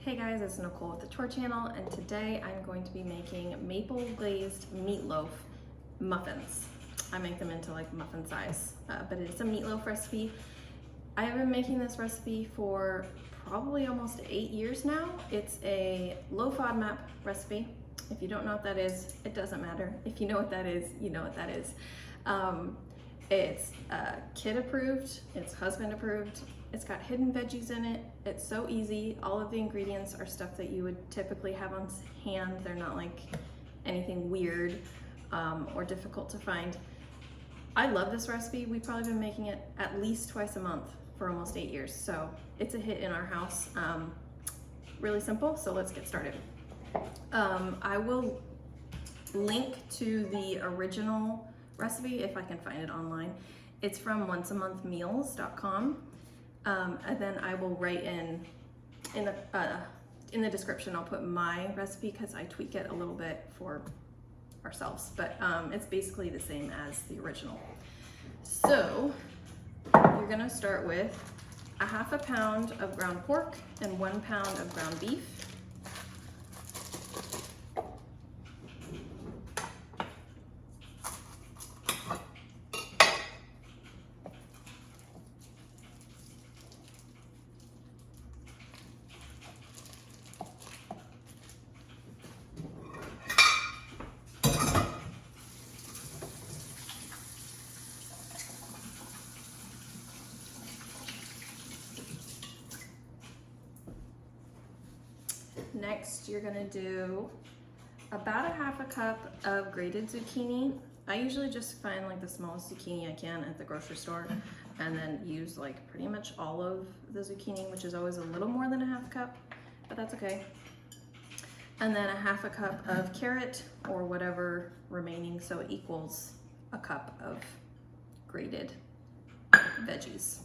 Hey guys, it's Nicole with the Tour Channel, and today I'm going to be making maple glazed meatloaf muffins. I make them into like muffin size, but it's a meatloaf recipe. I have been making this recipe for probably almost 8 years now. It's a low FODMAP recipe. If you don't know what that is, it doesn't matter. If you know what that is, you know what that is. It's kid approved, it's husband approved. It's got hidden veggies in it. It's so easy. All of the ingredients are stuff that you would typically have on hand. They're not like anything weird or difficult to find. I love this recipe. We've probably been making it at least twice a month for almost 8 years. So it's a hit in our house. Really simple, so let's get started. I will link to the original recipe if I can find it online. It's from onceamonthmeals.com. And then I will write in the description, I'll put my recipe because I tweak it a little bit for ourselves, but it's basically the same as the original. So you're gonna start with a half a pound of ground pork and 1 pound of ground beef. Next, you're gonna do about a half a cup of grated zucchini. I usually just find like the smallest zucchini I can at the grocery store and then use like pretty much all of the zucchini, which is always a little more than a half cup, but that's okay. And then a half a cup of carrot or whatever remaining, so it equals a cup of grated veggies.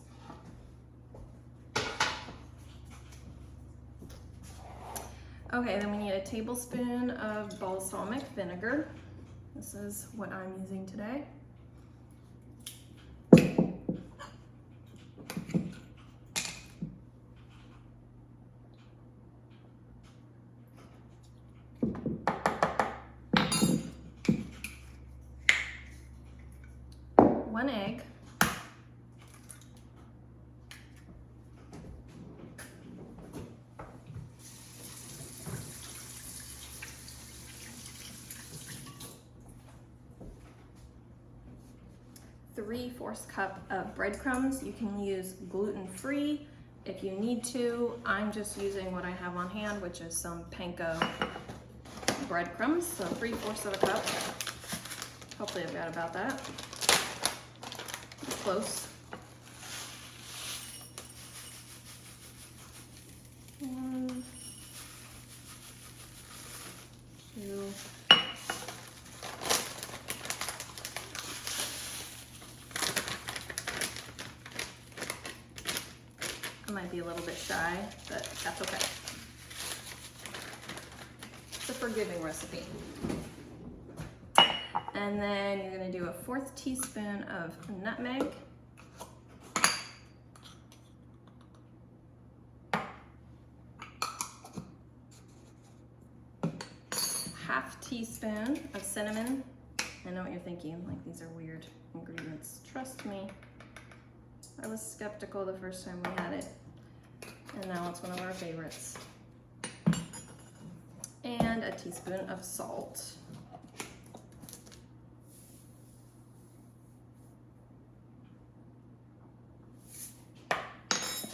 Okay, then we need a tablespoon of balsamic vinegar. This is what I'm using today. One egg. 3/4 cup of breadcrumbs. You can use gluten-free if you need to. I'm just using what I have on hand, which is some panko breadcrumbs, so 3/4 of a cup. Hopefully I've got about that. Close. 1, 2. I might be a little bit shy, but that's okay. It's a forgiving recipe. And then you're gonna do a 1/4 teaspoon of nutmeg. Half teaspoon of cinnamon. I know what you're thinking, like these are weird ingredients. Trust me, I was skeptical the first time we had it, and now it's one of our favorites. And a teaspoon of salt.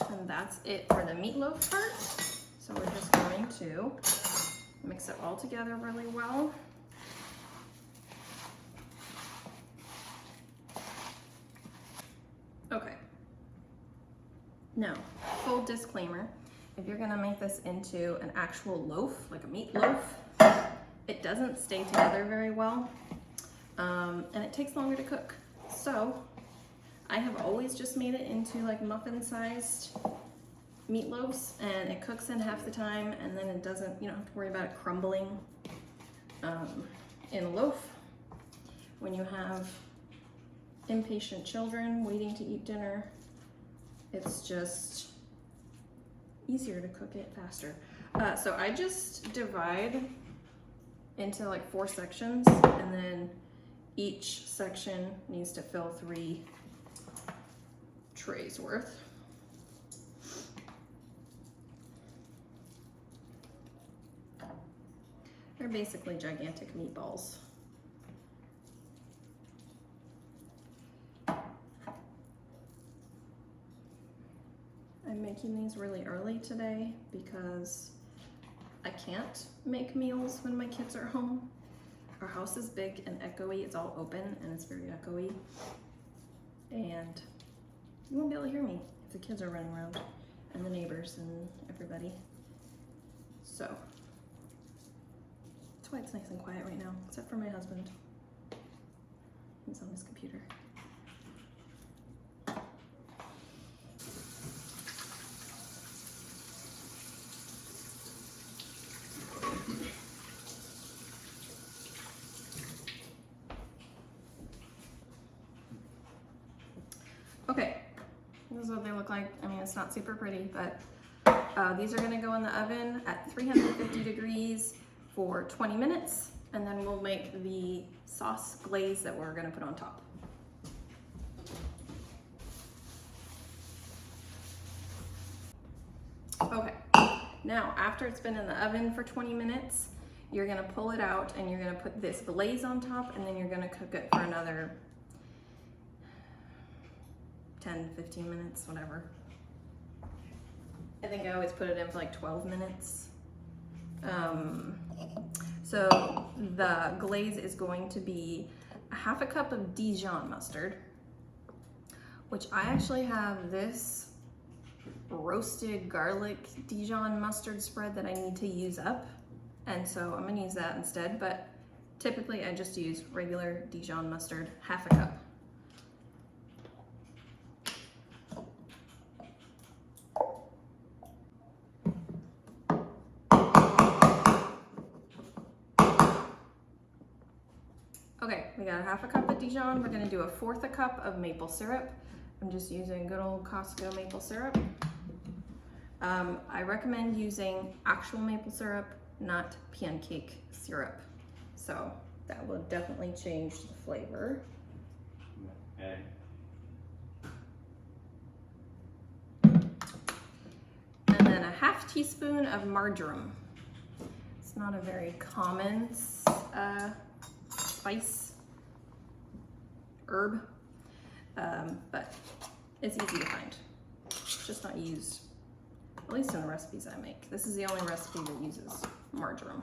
And that's it for the meatloaf part. So we're just going to mix it all together really well. Okay. Now, full disclaimer, if you're gonna make this into an actual loaf, like a meatloaf, it doesn't stay together very well, and it takes longer to cook. So I have always just made it into like muffin-sized meatloaves, and it cooks in half the time, and then it doesn't, you don't have to worry about it crumbling in a loaf. When you have impatient children waiting to eat dinner, it's just easier to cook it faster. So I just divide into like 4 sections, and then each section needs to fill 3 trays worth. They're basically gigantic meatballs. I'm making these really early today because I can't make meals when my kids are home. Our house is big and echoey. It's all open and it's very echoey. And you won't be able to hear me if the kids are running around and the neighbors and everybody. So that's why it's nice and quiet right now, except for my husband. He's on his computer. Okay, this is what they look like. I mean, it's not super pretty, but these are gonna go in the oven at 350 degrees for 20 minutes, and then we'll make the sauce glaze that we're gonna put on top. Okay, now after it's been in the oven for 20 minutes, you're gonna pull it out and you're gonna put this glaze on top, and then you're gonna cook it for another 10, 15 minutes, whatever. I think I always put it in for like 12 minutes. So the glaze is going to be a half a cup of Dijon mustard, which I actually have this roasted garlic Dijon mustard spread that I need to use up. And so I'm gonna use that instead, but typically I just use regular Dijon mustard, half a cup. Okay, we got a half a cup of Dijon. We're gonna do 1/4 a cup of maple syrup. I'm just using good old Costco maple syrup. I recommend using actual maple syrup, not pancake syrup. So that will definitely change the flavor. Okay. And then a 1/2 teaspoon of marjoram. It's not a very common spice, herb, but it's easy to find. It's just not used, at least in the recipes I make. This is the only recipe that uses marjoram.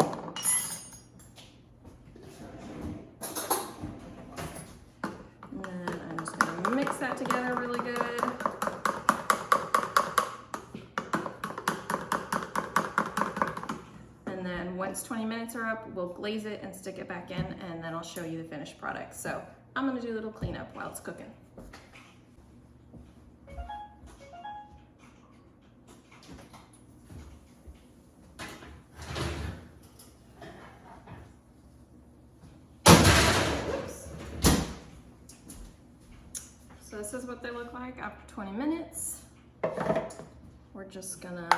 And then I'm just gonna mix that together really good. And then once 20 minutes are up, we'll glaze it and stick it back in, and then I'll show you the finished product. So I'm gonna do a little cleanup while it's cooking. Oops. So this is what they look like after 20 minutes. We're just gonna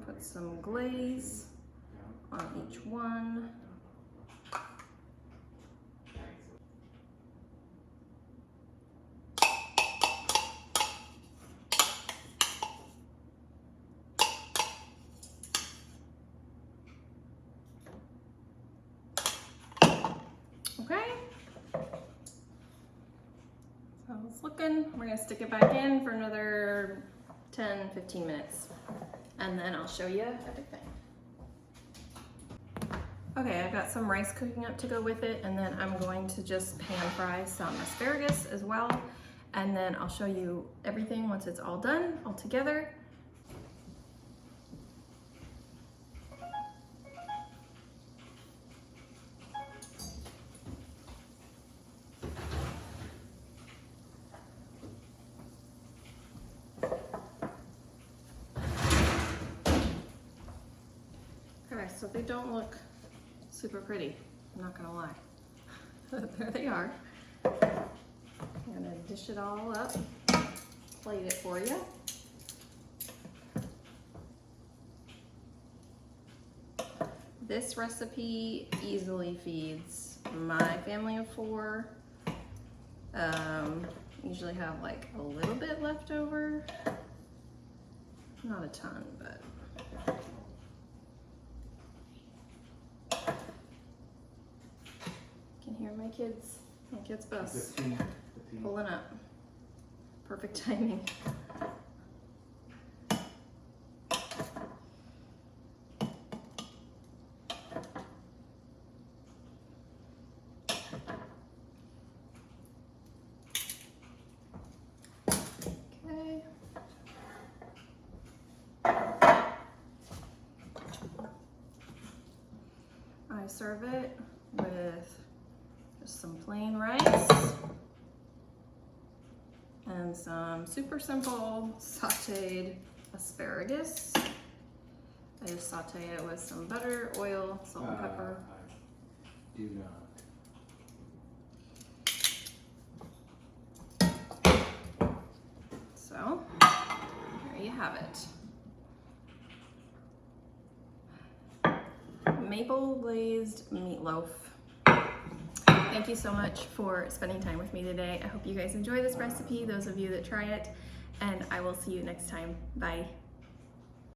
put some glaze on each one. Okay, so it's looking. We're gonna stick it back in for another 10, 15 minutes, and then I'll show you everything. Okay, I've got some rice cooking up to go with it, and then I'm going to just pan fry some asparagus as well, and then I'll show you everything once it's all done, all together. Okay, so they don't look super pretty, I'm not gonna lie. There they are. I'm gonna dish it all up, plate it for you. This recipe easily feeds my family of 4. Usually have like a little bit left over. Not a ton, but. Can hear my kids' bus 15. pulling up. Perfect timing. Okay. I serve it with just some plain rice and some super simple sauteed asparagus. I just saute it with some butter, oil, salt and pepper. I do not. So, there you have it. Maple glazed meatloaf. Thank you so much for spending time with me today. I hope you guys enjoy this recipe, those of you that try it, and I will see you next time. Bye.